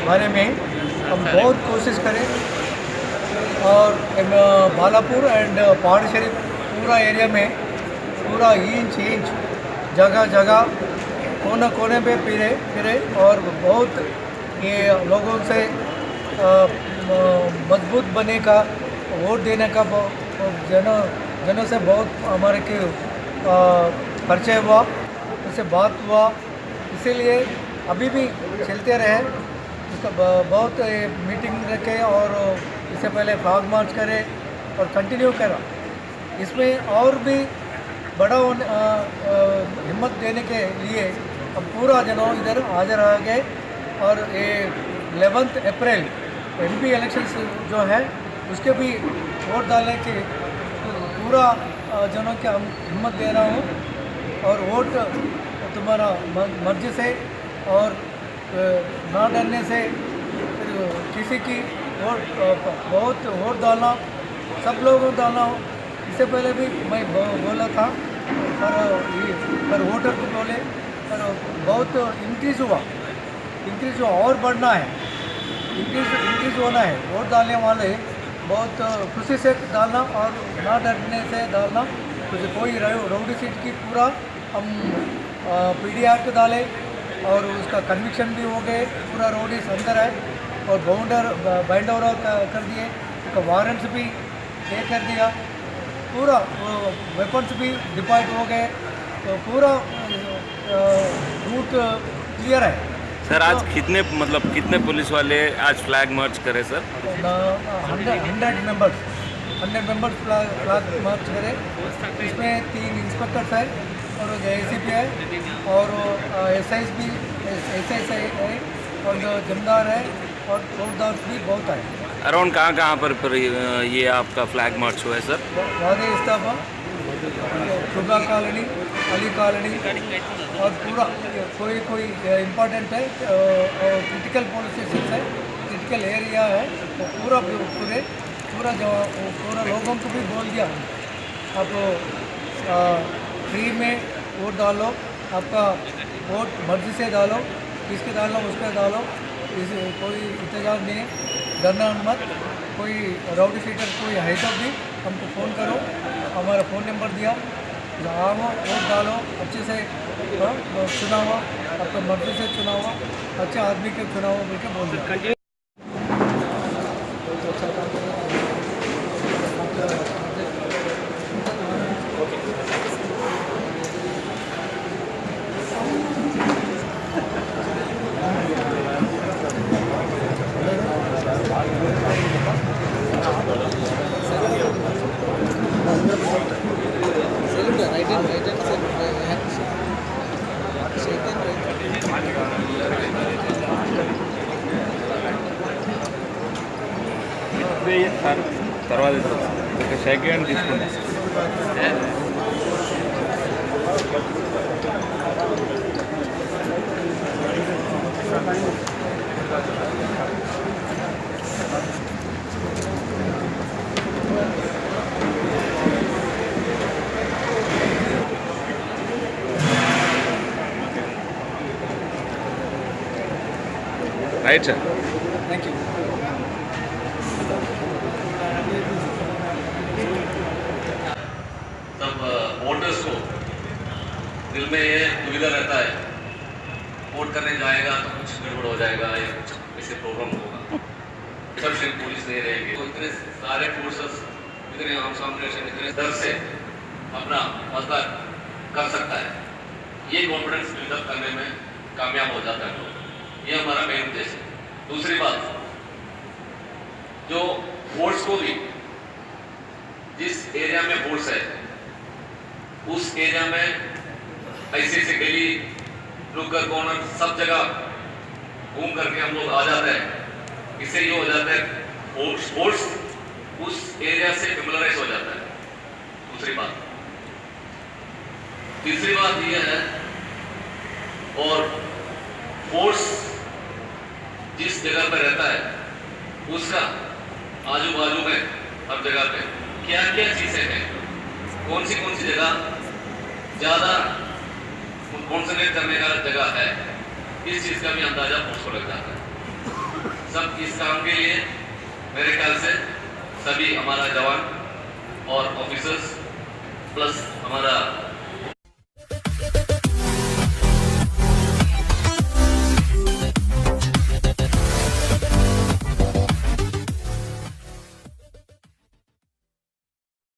बारे में हम बहुत कोशिश करें और बालापुर एंड पहाड़ शरीफ पूरा एरिया में पूरा इंच जगह जगह कोने कोने पे फिरे और बहुत ये लोगों से मजबूत बने का वोट देने का जनों से बहुत हमारे के परिचय हुआ, उससे बात हुआ। इसीलिए अभी भी चलते रहे, उसका बहुत मीटिंग रखे और इससे पहले फ्लैग मार्च करे और कंटिन्यू करा। इसमें और भी बड़ा हिम्मत देने के लिए अब पूरा जनों इधर हाजिर आ गए और ये 11 अप्रैल MP इलेक्शंस जो है उसके भी वोट डालने के पूरा जनों के हिम्मत दे रहा हूँ और वोट तुम्हारा मर्जी से और ना डरने से किसी की वोट बहुत वोट डालना, सब लोगों को डालना। इससे पहले भी मैं बोला था पर वोटर को बोले पर बहुत इंक्रीज हुआ और बढ़ना है, इंक्रीज होना है। वोट डालने वाले बहुत खुशी से डालना और ना डरने से डालना। तो कोई राउडी सीट की पूरा हम PD एक्ट डाले और उसका कन्विक्शन भी हो गए, पूरा राउडीज अंदर है और बाइंड ओवर कर दिए, उसका वारंट्स भी ये कर दिया, पूरा वेपन्स भी डिप्लॉयड हो गए, तो पूरा रूट क्लियर है। सर आज कितने पुलिस वाले आज फ्लैग मार्च करे सर? 100 मेंबर्स फ्लैग मार्च करे। इसमें 3 इंस्पेक्टर्स है और ACP है और SIs भी SSI है और जो जमदार है और फौजदार भी बहुत है। अराउंड कहाँ पर ये आपका फ्लैग मार्च हुआ है सर? वादे इस्ताफा, शुभा कॉलोनी, अली कॉलोनी और पूरा कोई इम्पोर्टेंट है और क्रिटिकल पुलिस स्टेशन है, क्रिटिकल एरिया है, तो पूरा लोगों को भी बोल दिया आप फ्री में वोट डालो, आपका वोट मर्जी से डालो, किसके डालो उसके डालो, कोई इंतजार नहीं है, डरना मत। कोई राउडी शीटर कोई है तो भी हमको फ़ोन करो, हमारा फ़ोन नंबर दिया, आओ वोट डालो, अच्छे से चुना हुआ, आपका मर्जी से चुना हुआ अच्छे आदमी के चुना हुआ बोल के बोल दिया। తర్వాత షేక్ హ్యాండ్ తీసుకుంటా. Right sir, thank you. तब वोटर्स को दिल में ये दुविधा रहता है, वोट करने जाएगा तो कुछ गड़बड़ हो जाएगा या कुछ ऐसे प्रॉब्लम होगा, सब सिर्फ पुलिस नहीं रहेंगे, तो इतने सारे फोर्सेस, इतने आर्म ऑपरेशन, इतने डर से अपना मतदान कर सकता है, ये कॉन्फिडेंस बिल्डअप करने में कामयाब हो जाता है लोग। ये हमारा मेन उद्देश्य है। दूसरी बात, जो वोट्स को भी जिस एरिया में वोट्स है उस एरिया में ऐसे गली नुक्कड़ कॉर्नर सब जगह घूम करके हम लोग आ जाते हैं। इससे ये हो जाता है वोट्स उस एरिया से फेमिलराइज हो जाता है। दूसरी बात, तीसरी बात यह है, और फोर्स जिस जगह पर रहता है उसका आजू बाजू में हर जगह पे क्या क्या चीजें हैं, कौन सी जगह ज्यादा कॉन्सेंट्रेट करने का जगह है, इस चीज़ का भी अंदाजा पुलिस को लग जाता है। सब इस काम के लिए मेरे ख्याल से सभी हमारा जवान और ऑफिसर्स प्लस हमारा